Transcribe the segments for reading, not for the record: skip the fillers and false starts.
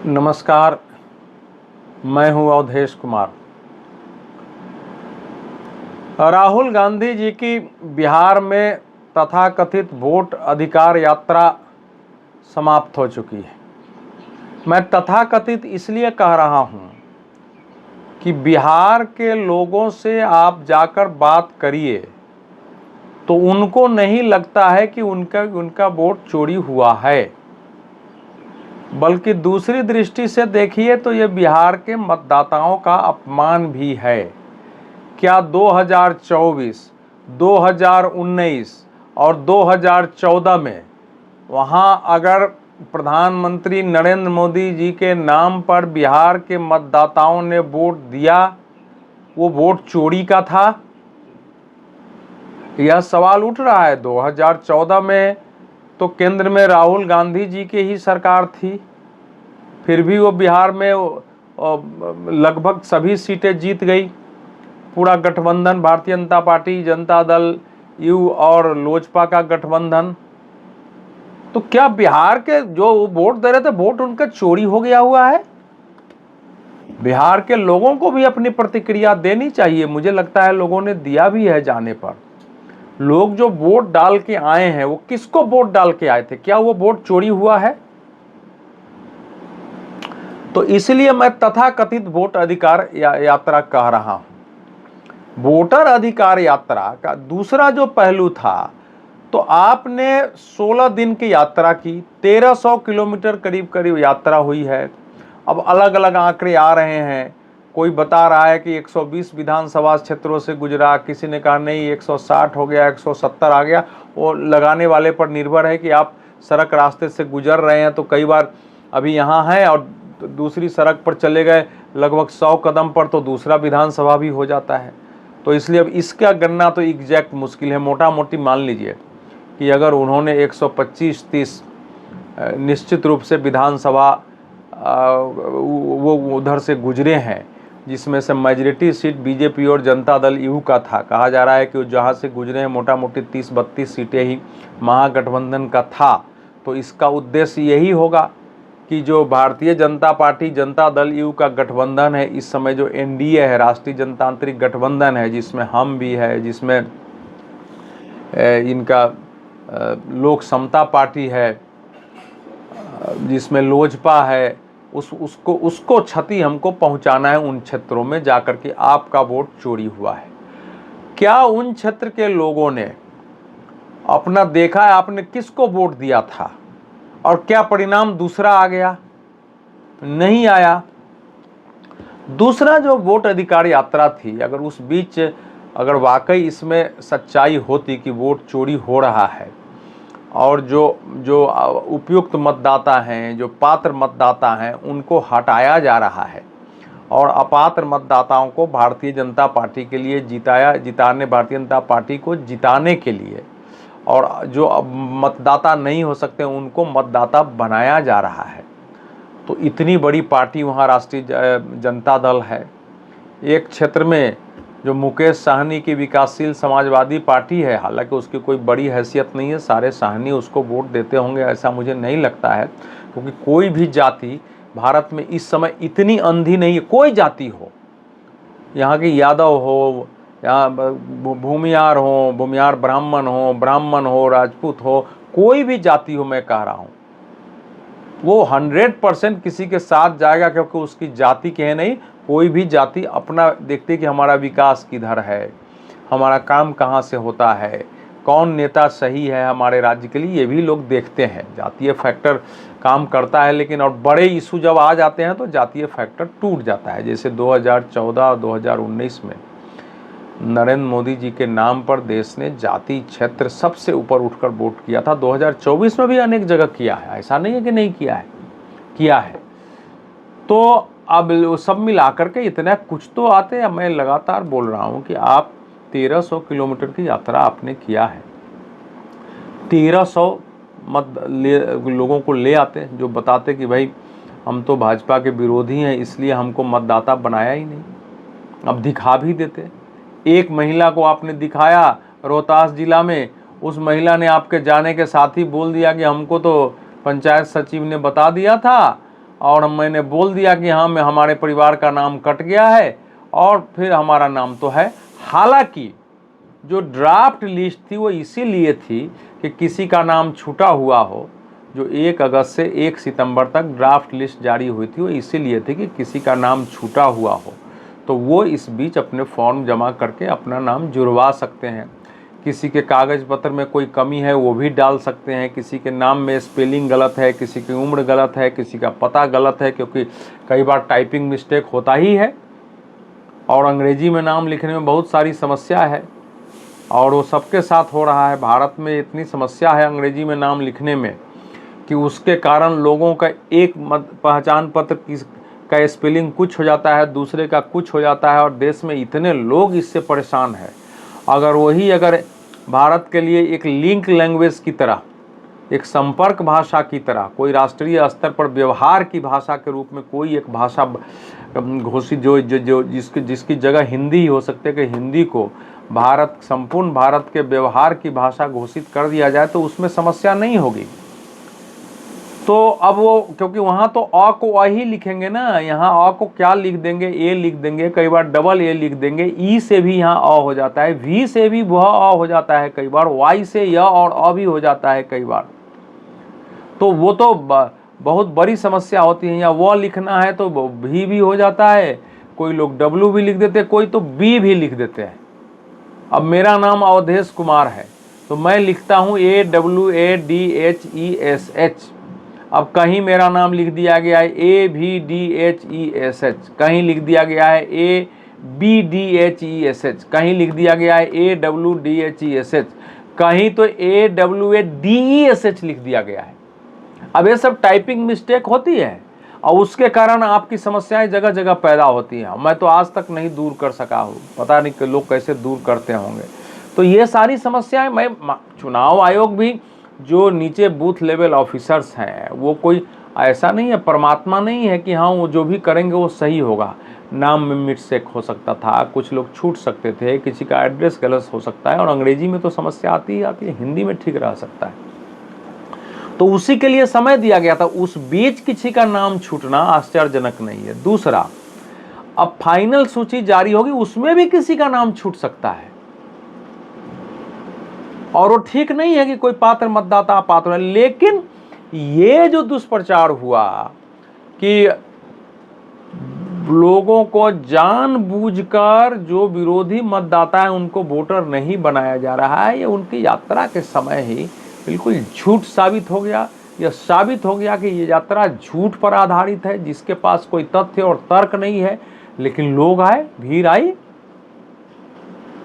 नमस्कार, मैं हूं अवधेश कुमार। राहुल गांधी जी की बिहार में तथाकथित वोट अधिकार यात्रा समाप्त हो चुकी है। मैं तथाकथित इसलिए कह रहा हूं कि बिहार के लोगों से आप जाकर बात करिए तो उनको नहीं लगता है कि उनका वोट चोरी हुआ है, बल्कि दूसरी दृष्टि से देखिए तो ये बिहार के मतदाताओं का अपमान भी है। क्या 2024, 2019 और 2014 में वहाँ अगर प्रधानमंत्री नरेंद्र मोदी जी के नाम पर बिहार के मतदाताओं ने वोट दिया, वो वोट चोरी का था? यह सवाल उठ रहा है। 2014 में तो केंद्र में राहुल गांधी जी की ही सरकार थी, फिर भी वो बिहार में लगभग सभी सीटें जीत गई। पूरा गठबंधन, भारतीय जनता पार्टी, जनता दल यू और लोजपा का गठबंधन। तो क्या बिहार के जो वोट दे रहे थे, वोट उनका चोरी हो गया हुआ है? बिहार के लोगों को भी अपनी प्रतिक्रिया देनी चाहिए। मुझे लगता है लोगों ने दिया भी है। जाने पर लोग जो वोट डाल के आए हैं, वो किसको वोट डाल के आए थे? क्या वो वोट चोरी हुआ है? तो इसलिए मैं तथाकथित वोट अधिकार यात्रा कह रहा हूं। वोटर अधिकार यात्रा का दूसरा जो पहलू था, तो आपने 16 दिन की यात्रा की, 1300 किलोमीटर करीब करीब यात्रा हुई है। अब अलग अलग आंकड़े आ रहे हैं। कोई बता रहा है कि 120 विधानसभा क्षेत्रों से गुजरा, किसी ने कहा नहीं 160 हो गया, 170 आ गया। वो लगाने वाले पर निर्भर है कि आप सड़क रास्ते से गुजर रहे हैं तो कई बार अभी यहाँ हैं और दूसरी सड़क पर चले गए लगभग 100 कदम पर, तो दूसरा विधानसभा भी हो जाता है। तो इसलिए अब इसका गणना तो एग्जैक्ट मुश्किल है। मोटा मोटी मान लीजिए कि अगर उन्होंने 125-30 निश्चित रूप से विधानसभा वो उधर से गुजरे हैं, जिसमें से मेजॉरिटी सीट बीजेपी और जनता दल यू का था। कहा जा रहा है कि जहाँ से गुजरे हैं मोटा मोटी 30-32 सीटें ही महागठबंधन का था। तो इसका उद्देश्य यही होगा कि जो भारतीय जनता पार्टी, जनता दल यू का गठबंधन है, इस समय जो एनडीए है, राष्ट्रीय जनतांत्रिक गठबंधन है, जिसमें हम भी है, जिसमें इनका लोक समता पार्टी है, जिसमें लोजपा है, उसको क्षति हमको पहुंचाना है उन क्षेत्रों में जाकर के आपका वोट चोरी हुआ है। क्या उन क्षेत्र के लोगों ने अपना देखा है आपने किसको वोट दिया था और क्या परिणाम दूसरा आ गया? नहीं आया। दूसरा जो वोट अधिकार यात्रा थी, अगर उस बीच अगर वाकई इसमें सच्चाई होती कि वोट चोरी हो रहा है और जो उपयुक्त मतदाता हैं, जो पात्र मतदाता हैं, उनको हटाया जा रहा है और अपात्र मतदाताओं को भारतीय जनता पार्टी के लिए भारतीय जनता पार्टी को जिताने के लिए, और जो अब मतदाता नहीं हो सकते उनको मतदाता बनाया जा रहा है। तो इतनी बड़ी पार्टी वहाँ राष्ट्रीय जनता दल है। एक क्षेत्र में जो मुकेश साहनी की विकासशील समाजवादी पार्टी है, हालांकि उसकी कोई बड़ी हैसियत नहीं है, सारे साहनी उसको वोट देते होंगे ऐसा मुझे नहीं लगता है, क्योंकि कोई भी जाति भारत में इस समय इतनी अंधी नहीं है। कोई जाति हो, यहाँ की यादव हो, यहाँ भूमियार ब्राह्मण हो, राजपूत हो, कोई भी जाति हो, मैं कह रहा हूँ वो 100% किसी के साथ जाएगा, क्योंकि उसकी जाति के है नहीं। कोई भी जाति अपना देखती है कि हमारा विकास किधर है, हमारा काम कहाँ से होता है, कौन नेता सही है हमारे राज्य के लिए, ये भी लोग देखते हैं। जातीय फैक्टर काम करता है, लेकिन और बड़े इशू जब आ जाते हैं तो जातीय फैक्टर टूट जाता है। जैसे 2014 और 2019 में नरेंद्र मोदी जी के नाम पर देश ने जाति क्षेत्र सबसे ऊपर उठकर वोट किया था। 2024 में भी अनेक जगह किया है, ऐसा नहीं है कि नहीं किया है। तो अब सब मिलाकर के इतना कुछ तो आते हैं। मैं लगातार बोल रहा हूँ कि आप 1300 किलोमीटर की यात्रा आपने किया है, 1300 लोगों को ले आते जो बताते कि भाई हम तो भाजपा के विरोधी हैं, इसलिए हमको मतदाता बनाया ही नहीं। अब दिखा भी देते। एक महिला को आपने दिखाया रोहतास जिला में, उस महिला ने आपके जाने के साथ ही बोल दिया कि हमको तो पंचायत सचिव ने बता दिया था और मैंने बोल दिया कि हाँ मैं हमारे परिवार का नाम कट गया है और फिर हमारा नाम तो है। हालांकि जो ड्राफ्ट लिस्ट थी वो इसीलिए थी कि किसी का नाम छूटा हुआ हो। जो 1 अगस्त से 1 सितंबर तक ड्राफ्ट लिस्ट जारी हुई थी वो इसीलिए थी कि किसी का नाम छूटा हुआ हो तो वो इस बीच अपने फॉर्म जमा करके अपना नाम जुड़वा सकते हैं। किसी के कागज़ पत्र में कोई कमी है वो भी डाल सकते हैं, किसी के नाम में स्पेलिंग गलत है, किसी की उम्र गलत है, किसी का पता गलत है, क्योंकि कई बार टाइपिंग मिस्टेक होता ही है और अंग्रेजी में नाम लिखने में बहुत सारी समस्या है और वो सबके साथ हो रहा है। भारत में इतनी समस्या है अंग्रेजी में नाम लिखने में कि उसके कारण लोगों का एक पहचान पत्र का स्पेलिंग कुछ हो जाता है, दूसरे का कुछ हो जाता है और देश में इतने लोग इससे परेशान है। अगर भारत के लिए एक लिंक लैंग्वेज की तरह, एक संपर्क भाषा की तरह, कोई राष्ट्रीय स्तर पर व्यवहार की भाषा के रूप में कोई एक भाषा घोषित जो जिसकी जगह हिंदी ही हो सकती है कि हिंदी को संपूर्ण भारत के व्यवहार की भाषा घोषित कर दिया जाए तो उसमें समस्या नहीं होगी। तो अब वो क्योंकि वहाँ तो अ को अ ही लिखेंगे ना, यहाँ अ को क्या लिख देंगे, ए लिख देंगे, कई बार डबल ए लिख देंगे, ई से भी यहाँ अ हो जाता है, वी से भी वह अ हो जाता है कई बार, वाई से य और अ भी हो जाता है कई बार। तो वो तो बहुत बड़ी समस्या होती है। या वो लिखना है तो भी हो जाता है, कोई लोग डब्लू भी लिख देते हैं, कोई तो बी भी लिख देते हैं। अब मेरा नाम अवधेश कुमार है तो मैं लिखता हूँ AWADHESH। अब कहीं मेरा नाम लिख दिया गया है AVDHESH, कहीं लिख दिया गया है ABDHESH, कहीं लिख दिया गया है AWDHESH, कहीं तो AWADESH लिख दिया गया है। अब ये सब टाइपिंग मिस्टेक होती है और उसके कारण आपकी समस्याएं जगह जगह पैदा होती हैं। मैं तो आज तक नहीं दूर कर सका हूँ, पता नहीं कि लोग कैसे दूर करते होंगे। तो ये सारी समस्याएं चुनाव आयोग भी जो नीचे बूथ लेवल ऑफिसर्स हैं वो कोई ऐसा नहीं है, परमात्मा नहीं है कि हाँ वो जो भी करेंगे वो सही होगा। नाम में मिस्टेक हो सकता था, कुछ लोग छूट सकते थे, किसी का एड्रेस गलत हो सकता है और अंग्रेजी में तो समस्या आती ही आती है, हिंदी में ठीक रह सकता है। तो उसी के लिए समय दिया गया था। उस बीच किसी का नाम छूटना आश्चर्यजनक नहीं है। दूसरा, अब फाइनल सूची जारी होगी उसमें भी किसी का नाम छूट सकता है और वो ठीक नहीं है कि कोई पात्र मतदाता अपात्र है। लेकिन ये जो दुष्प्रचार हुआ कि लोगों को जानबूझकर जो विरोधी मतदाता है उनको वोटर नहीं बनाया जा रहा है, ये उनकी यात्रा के समय ही बिल्कुल झूठ साबित हो गया। यह साबित हो गया कि ये यात्रा झूठ पर आधारित है, जिसके पास कोई तथ्य और तर्क नहीं है, लेकिन लोग आए, भीड़ आई।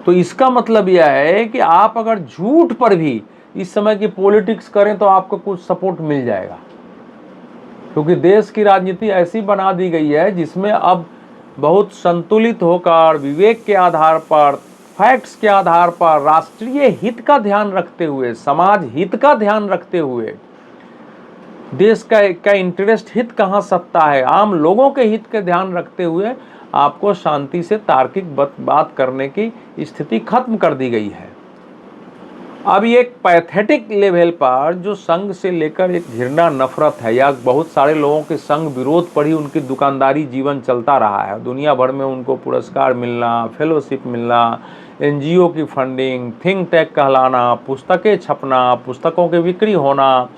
तो इसका मतलब यह है कि आप अगर झूठ पर भी इस समय की पॉलिटिक्स करें तो आपको कुछ सपोर्ट मिल जाएगा, क्योंकि देश की राजनीति ऐसी बना दी गई है जिसमें अब बहुत संतुलित होकर विवेक के आधार पर, फैक्ट्स के आधार पर, राष्ट्रीय हित का ध्यान रखते हुए, समाज हित का ध्यान रखते हुए, देश का इंटरेस्ट हित कहाँ सत्ता है, आम लोगों के हित के ध्यान रखते हुए आपको शांति से तार्किक बात करने की स्थिति खत्म कर दी गई है। अब ये एक पैथेटिक लेवल पर जो संघ से लेकर एक घृणा नफरत है, या बहुत सारे लोगों के संघ विरोध पर ही उनकी दुकानदारी जीवन चलता रहा है। दुनिया भर में उनको पुरस्कार मिलना, फेलोशिप मिलना, एनजीओ की फंडिंग, थिंक टैंक कहलाना, पुस्तकें छपना, पुस्तकों की बिक्री होना,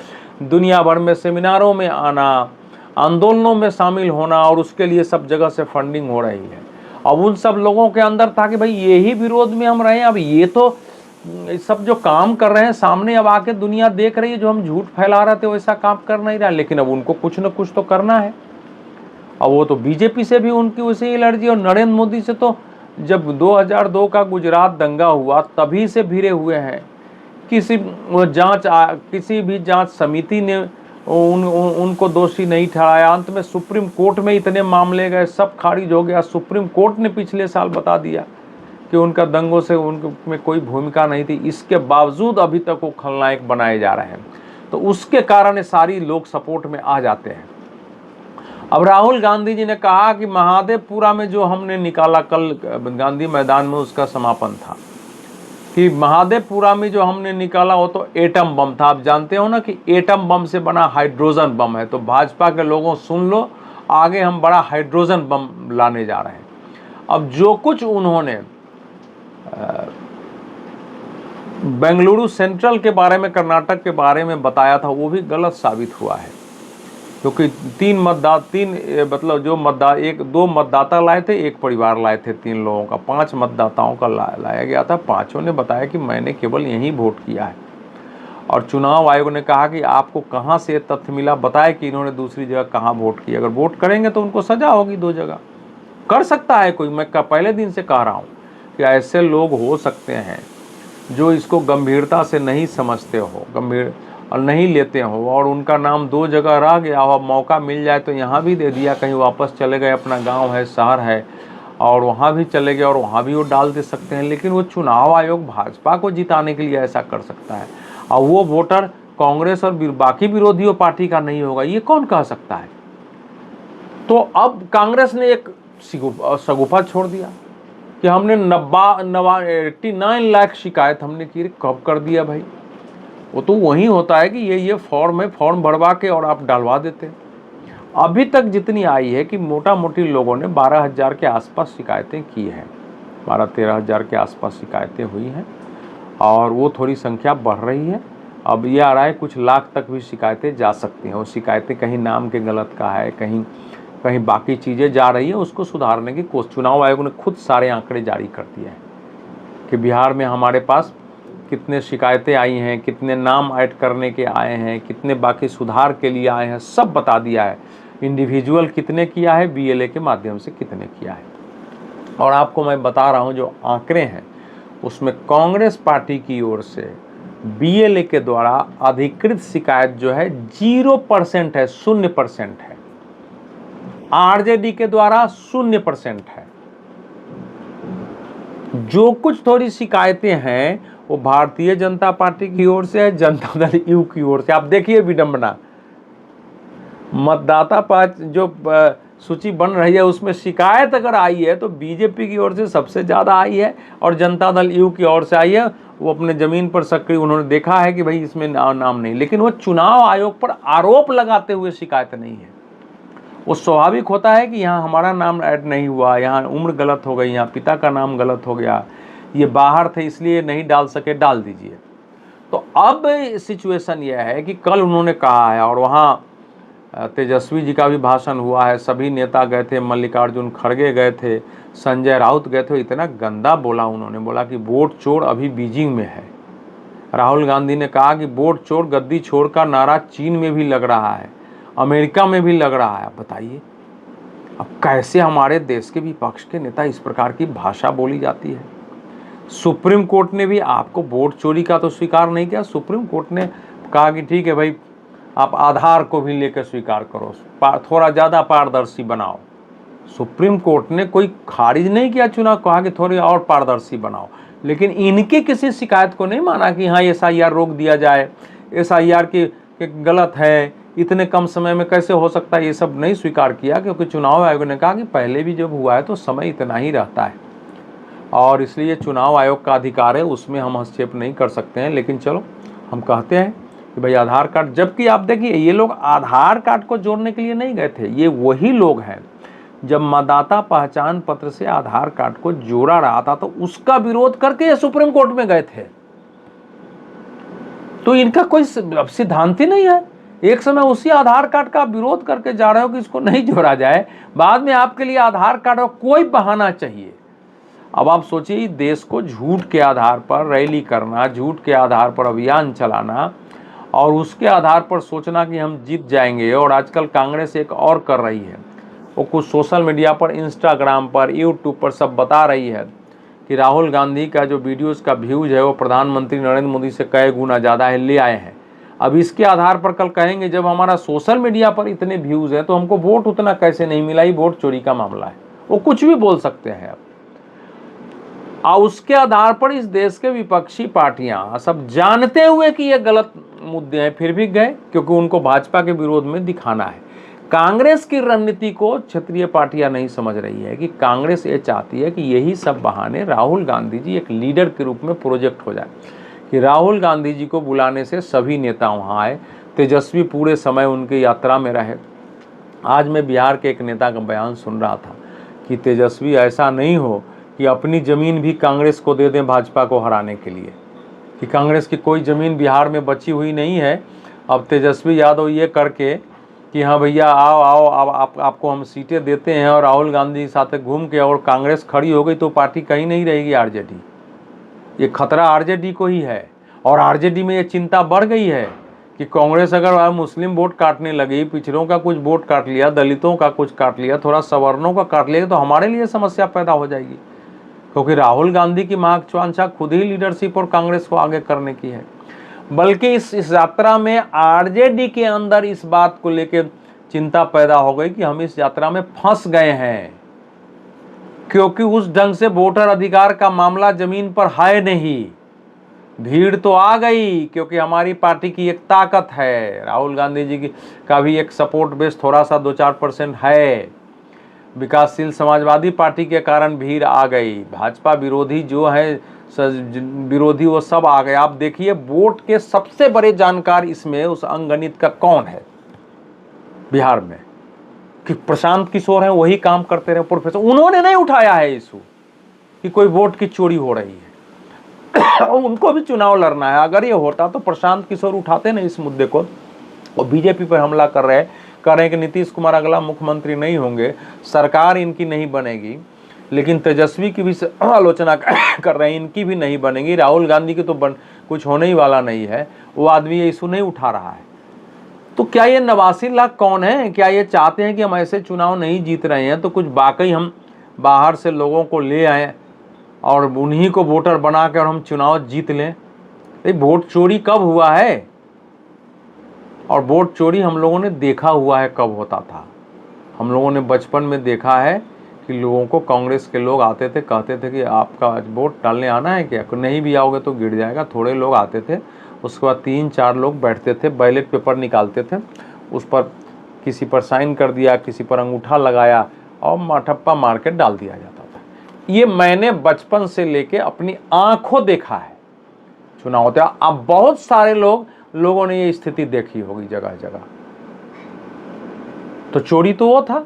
दुनिया भर में सेमिनारों में आना, आंदोलनों में शामिल होना और उसके लिए सब जगह से फंडिंग हो रही है। अब उन सब लोगों के अंदर था कि भाई यही विरोध में हम रहे हैं, अब ये तो सब जो काम कर रहे हैं सामने अब आके दुनिया देख रही है, जो हम झूठ फैला रहे थे वैसा काम कर नहीं रहा, लेकिन अब उनको कुछ न कुछ तो करना है। अब वो तो बीजेपी से भी उनकी वैसी एलर्जी, और नरेंद्र मोदी से तो जब 2002 का गुजरात दंगा हुआ तभी से भिड़े हुए हैं। किसी भी जांच समिति ने उनको दोषी नहीं ठहराया। अंत में सुप्रीम कोर्ट में इतने मामले गए, सब खारिज हो गया। सुप्रीम कोर्ट ने पिछले साल बता दिया कि उनका दंगों से उनमें कोई भूमिका नहीं थी। इसके बावजूद अभी तक वो खलनायक बनाए जा रहे हैं, तो उसके कारण सारी लोग सपोर्ट में आ जाते हैं। अब राहुल गांधी जी ने कहा कि महादेवपुरा में जो हमने निकाला कल गांधी मैदान में, उसका समापन था। कि महादेवपुरा में जो हमने निकाला वो तो एटम बम था। आप जानते हो ना कि एटम बम से बना हाइड्रोजन बम है। तो भाजपा के लोगों सुन लो, आगे हम बड़ा हाइड्रोजन बम लाने जा रहे हैं। अब जो कुछ उन्होंने बेंगलुरु सेंट्रल के बारे में, कर्नाटक के बारे में बताया था, वो भी गलत साबित हुआ है। क्योंकि मतलब जो दो मतदाता लाए थे, एक परिवार लाए थे, 3 लोगों का, 5 मतदाताओं का लाया गया था। 5 ने बताया कि मैंने केवल यहीं वोट किया है। और चुनाव आयोग ने कहा कि आपको कहाँ से तथ्य मिला, बताए कि इन्होंने दूसरी जगह कहाँ वोट किया। अगर वोट करेंगे तो उनको सजा होगी 2 जगह। कर सकता है कोई, मैं पहले दिन से कह रहा हूँ कि ऐसे लोग हो सकते हैं जो इसको गंभीरता से नहीं समझते हो, गंभीर और नहीं लेते हो, और उनका नाम 2 जगह रह गया हो। मौका मिल जाए तो यहाँ भी दे दिया, कहीं वापस चले गए, अपना गांव है, शहर है, और वहाँ भी चले गए और वहाँ भी वो डाल दे सकते हैं। लेकिन वो चुनाव आयोग भाजपा को जिताने के लिए ऐसा कर सकता है, और वो वोटर कांग्रेस और बाकी विरोधियों पार्टी का नहीं होगा, ये कौन कह सकता है। तो अब कांग्रेस ने एक शगुफा छोड़ दिया कि हमने 89 लाख शिकायत हमने की। कब कर दिया भाई? वो तो वही होता है कि ये फॉर्म है, फॉर्म भरवा के और आप डालवा देते हैं। अभी तक जितनी आई है कि मोटा मोटी लोगों ने 12,000 के आसपास शिकायतें की हैं, 12-13 हज़ार के आसपास शिकायतें हुई हैं, और वो थोड़ी संख्या बढ़ रही है। अब ये आ रहा है कुछ लाख तक भी शिकायतें जा सकती हैं। वो शिकायतें कहीं नाम के गलत का है, कहीं बाकी चीज़ें जा रही है, उसको सुधारने की कोशिश। चुनाव आयोग ने खुद सारे आंकड़े जारी कर दिए हैं कि बिहार में हमारे पास कितने शिकायतें आई हैं, कितने नाम ऐड करने के आए हैं, कितने बाकी सुधार के लिए आए हैं, सब बता दिया है। इंडिविजुअल कितने किया है, BLA के माध्यम से कितने किया है। और आपको मैं बता रहा हूँ जो आंकड़े हैं उसमें कांग्रेस पार्टी की ओर से BLA के द्वारा अधिकृत शिकायत जो है 0% है, 0% है। RJD के द्वारा 0% है। जो कुछ थोड़ी शिकायतें हैं वो भारतीय जनता पार्टी की ओर से है, जनता दल यू की ओर से। आप देखिए विडंबना, मतदाता जो सूची बन रही है उसमें शिकायत अगर आई है तो बीजेपी की ओर से सबसे ज़्यादा आई है और जनता दल यू की ओर से आई है। वो अपने ज़मीन पर सक्रिय, उन्होंने देखा है कि भाई इसमें नाम नहीं, लेकिन वो चुनाव आयोग पर आरोप लगाते हुए शिकायत नहीं है। वो स्वाभाविक होता है कि यहाँ हमारा नाम ऐड नहीं हुआ, यहाँ उम्र गलत हो गई, यहाँ पिता का नाम गलत हो गया, ये बाहर थे इसलिए नहीं डाल सके, डाल दीजिए। तो अब सिचुएशन यह है कि कल उन्होंने कहा है, और वहाँ तेजस्वी जी का भी भाषण हुआ है, सभी नेता गए थे, मल्लिकार्जुन खड़गे गए थे, संजय राउत गए थे। इतना गंदा बोला उन्होंने, बोला कि वोट चोर अभी बीजिंग में है। राहुल गांधी ने कहा कि वोट चोर गद्दी छोड़ का नारा चीन में भी लग रहा है, अमेरिका में भी लग रहा है। अब बताइए, अब कैसे हमारे देश के विपक्ष के नेता इस प्रकार की भाषा बोली जाती है। सुप्रीम कोर्ट ने भी आपको वोट चोरी का तो स्वीकार नहीं किया। सुप्रीम कोर्ट ने कहा कि ठीक है भाई, आप आधार को भी लेकर स्वीकार करो, थोड़ा ज़्यादा पारदर्शी बनाओ। सुप्रीम कोर्ट ने कोई खारिज नहीं किया चुनाव, कहा कि थोड़ी और पारदर्शी बनाओ, लेकिन इनके किसी शिकायत को नहीं माना कि हाँ SIR रोक दिया जाए, SIR की गलत है, इतने कम समय में कैसे हो सकता है, ये सब नहीं स्वीकार किया। क्योंकि चुनाव आयोग ने कहा कि पहले भी जब हुआ है तो समय इतना ही रहता है, और इसलिए चुनाव आयोग का अधिकार है, उसमें हम हस्तक्षेप नहीं कर सकते हैं। लेकिन चलो, हम कहते हैं कि भाई आधार कार्ड, जबकि आप देखिए ये लोग आधार कार्ड को जोड़ने के लिए नहीं गए थे। ये वही लोग हैं जब मतदाता पहचान पत्र से आधार कार्ड को जोड़ा रहा था तो उसका विरोध करके ये सुप्रीम कोर्ट में गए थे। तो इनका कोई सिद्धांत ही नहीं है। एक समय उसी आधार कार्ड का विरोध करके जा रहे हो कि इसको नहीं जोड़ा जाए, बाद में आपके लिए आधार कार्ड और कोई बहाना चाहिए। अब आप सोचिए, देश को झूठ के आधार पर रैली करना, झूठ के आधार पर अभियान चलाना, और उसके आधार पर सोचना कि हम जीत जाएंगे। और आजकल कांग्रेस एक और कर रही है, वो कुछ सोशल मीडिया पर, इंस्टाग्राम पर, यूट्यूब पर सब बता रही है कि राहुल गांधी का जो वीडियोस का व्यूज है वो प्रधानमंत्री नरेंद्र मोदी से कई गुना ज़्यादा है, ले आए हैं। अब इसके आधार पर कल कहेंगे जब हमारा सोशल मीडिया पर इतने व्यूज़ हैं तो हमको वोट उतना कैसे नहीं मिला, ये वोट चोरी का मामला है। वो कुछ भी बोल सकते हैं। अब और उसके आधार पर इस देश के विपक्षी पार्टियां सब जानते हुए कि ये गलत मुद्दे हैं फिर भी गए, क्योंकि उनको भाजपा के विरोध में दिखाना है। कांग्रेस की रणनीति को क्षेत्रीय पार्टियां नहीं समझ रही है कि कांग्रेस ये चाहती है कि यही सब बहाने राहुल गांधी जी एक लीडर के रूप में प्रोजेक्ट हो जाए, कि राहुल गांधी जी को बुलाने से सभी नेता वहाँ आए, तेजस्वी पूरे समय उनकी यात्रा में रहे। आज मैं बिहार के एक नेता का बयान सुन रहा था कि तेजस्वी ऐसा नहीं हो कि अपनी ज़मीन भी कांग्रेस को दे दें भाजपा को हराने के लिए, कि कांग्रेस की कोई ज़मीन बिहार में बची हुई नहीं है। अब तेजस्वी यादव ये करके कि हाँ भैया आओ आओ, अब आपको हम सीटें देते हैं, और राहुल गांधी के साथ घूम के और कांग्रेस खड़ी हो गई तो पार्टी कहीं नहीं रहेगी आरजेडी। ये खतरा आरजेडी को ही है, और आरजेडी में ये चिंता बढ़ गई है कि कांग्रेस अगर मुस्लिम वोट काटने लगी, पिछड़ों का कुछ वोट काट लिया, दलितों का कुछ काट लिया, थोड़ा सवर्णों का काट लिया, तो हमारे लिए समस्या पैदा हो जाएगी। क्योंकि राहुल गांधी की महत्वाकांक्षा खुद ही लीडरशिप और कांग्रेस को आगे करने की है। बल्कि इस यात्रा में आरजेडी के अंदर इस बात को लेकर चिंता पैदा हो गई कि हम इस यात्रा में फंस गए हैं, क्योंकि उस ढंग से वोटर अधिकार का मामला जमीन पर है नहीं। भीड़ तो आ गई क्योंकि हमारी पार्टी की एक ताकत है, राहुल गांधी जी की का भी एक सपोर्ट बेस थोड़ा सा 2-4% है। विकासशील समाजवादी पार्टी के कारण भीड़ आ गई, भाजपा विरोधी जो है विरोधी वो सब आ गए। आप देखिए वोट के सबसे बड़े जानकार इसमें उस अंगणित का कौन है बिहार में, कि प्रशांत किशोर है, वही काम करते रहे प्रोफेसर। उन्होंने नहीं उठाया है इशू कि कोई वोट की चोरी हो रही है और उनको भी चुनाव लड़ना है। अगर ये होता तो प्रशांत किशोर उठाते ना इस मुद्दे को, और बीजेपी पर हमला कर रहे हैं कि नीतीश कुमार अगला मुख्यमंत्री नहीं होंगे, सरकार इनकी नहीं बनेगी, लेकिन तेजस्वी की भी आलोचना कर रहे हैं, इनकी भी नहीं बनेगी, राहुल गांधी की तो कुछ होने ही वाला नहीं है, वो आदमी ये इशू नहीं उठा रहा है। तो क्या ये 89 लाख कौन है? क्या ये चाहते हैं कि हम ऐसे चुनाव नहीं जीत रहे हैं तो कुछ वाकई हम बाहर से लोगों को ले आए और उन्हीं को वोटर बना के और हम चुनाव जीत लें? वोट चोरी कब हुआ है? और वोट चोरी हम लोगों ने देखा हुआ है कब होता था। हम लोगों ने बचपन में देखा है कि लोगों को कांग्रेस के लोग आते थे, कहते थे कि आपका वोट डालने आना है क्या, नहीं भी आओगे तो गिर जाएगा। थोड़े लोग आते थे, उसके बाद 3-4 लोग बैठते थे, बैलेट पेपर निकालते थे, उस पर किसी पर साइन कर दिया, किसी पर अंगूठा लगाया और माठप्पा मार के डाल दिया जाता था। ये मैंने बचपन से लेके अपनी आंखों देखा है चुनाव होते। अब बहुत सारे लोगों ने ये स्थिति देखी होगी जगह जगह। तो चोरी तो वो था।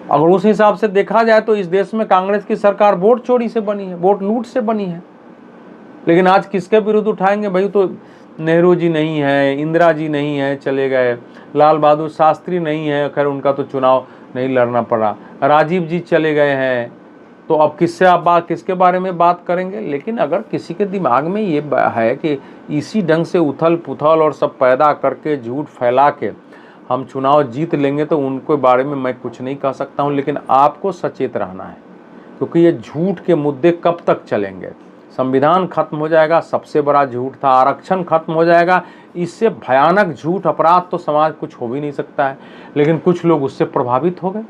अगर उस हिसाब से देखा जाए तो इस देश में कांग्रेस की सरकार वोट चोरी से बनी है, वोट लूट से बनी है। लेकिन आज किसके विरुद्ध उठाएंगे भाई? तो नेहरू जी नहीं है, इंदिरा जी नहीं है, चले गए, लाल बहादुर शास्त्री नहीं है, खैर उनका तो चुनाव नहीं लड़ना पड़ा, राजीव जी चले गए हैं, तो अब किसके बारे में बात करेंगे? लेकिन अगर किसी के दिमाग में ये है कि इसी ढंग से उथल पुथल और सब पैदा करके झूठ फैला के हम चुनाव जीत लेंगे तो उनके बारे में मैं कुछ नहीं कह सकता हूं। लेकिन आपको सचेत रहना है, क्योंकि ये झूठ के मुद्दे कब तक चलेंगे? संविधान खत्म हो जाएगा, सबसे बड़ा झूठ था, आरक्षण खत्म हो जाएगा, इससे भयानक झूठ अपराध तो समाज कुछ हो भी नहीं सकता है। लेकिन कुछ लोग उससे प्रभावित हो गए,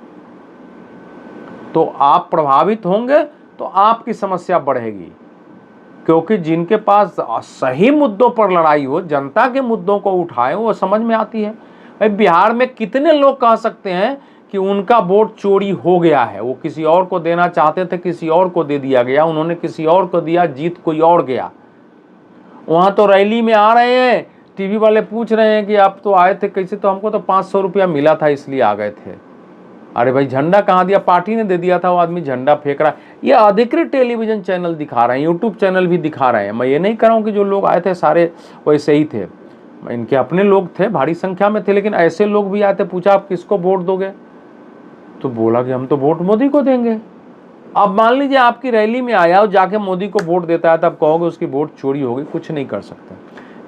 तो आप प्रभावित होंगे तो आपकी समस्या बढ़ेगी। क्योंकि जिनके पास सही मुद्दों पर लड़ाई हो, जनता के मुद्दों को उठाए, वो समझ में आती है। भाई बिहार में कितने लोग कह सकते हैं कि उनका वोट चोरी हो गया है, वो किसी और को देना चाहते थे, किसी और को दे दिया गया, उन्होंने किसी और को दिया, जीत कोई और गया। वहां तो रैली में आ रहे हैं, टीवी वाले पूछ रहे हैं कि आप तो आए थे कैसे? तो हमको तो 500 रुपया मिला था इसलिए आ गए थे। अरे भाई झंडा कहाँ दिया? पार्टी ने दे दिया था। वो आदमी झंडा फेंक रहा है। ये अधिकृत टेलीविजन चैनल दिखा रहे हैं, यूट्यूब चैनल भी दिखा रहे हैं। मैं ये नहीं कह रहा हूँ कि जो लोग आए थे सारे वैसे ही थे, इनके अपने लोग थे, भारी संख्या में थे, लेकिन ऐसे लोग भी आए थे। पूछा आप किसको वोट दोगे? तो बोला कि हम तो वोट मोदी को देंगे। अब मान लीजिए आपकी रैली में आया और जाके मोदी को वोट देता है, तब कहोगे उसकी वोट चोरी होगी? कुछ नहीं कर सकते।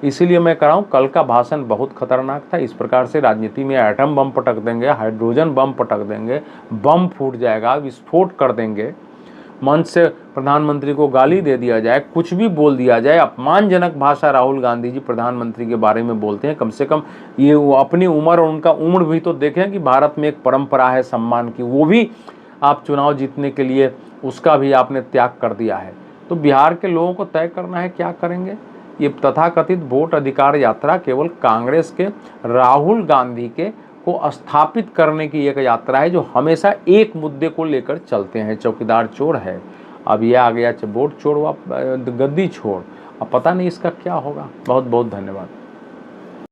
इसीलिए मैं कह रहा हूँ कल का भाषण बहुत खतरनाक था। इस प्रकार से राजनीति में एटम बम पटक देंगे, हाइड्रोजन बम पटक देंगे, बम फूट जाएगा, विस्फोट कर देंगे, मंच से प्रधानमंत्री को गाली दे दिया जाए, कुछ भी बोल दिया जाए, अपमानजनक भाषा राहुल गांधी जी प्रधानमंत्री के बारे में बोलते हैं। कम से कम ये वो अपनी उम्र और उनका उम्र भी तो देखें कि भारत में एक परंपरा है सम्मान की, वो भी आप चुनाव जीतने के लिए उसका भी आपने त्याग कर दिया है। तो बिहार के लोगों को तय करना है क्या करेंगे। ये तथाकथित वोट अधिकार यात्रा केवल कांग्रेस के, राहुल गांधी के को स्थापित करने की एक यात्रा है, जो हमेशा एक मुद्दे को लेकर चलते हैं। चौकीदार चोर है, अब ये आ गया वोट चोर व गद्दी छोड़, अब पता नहीं इसका क्या होगा। बहुत बहुत धन्यवाद।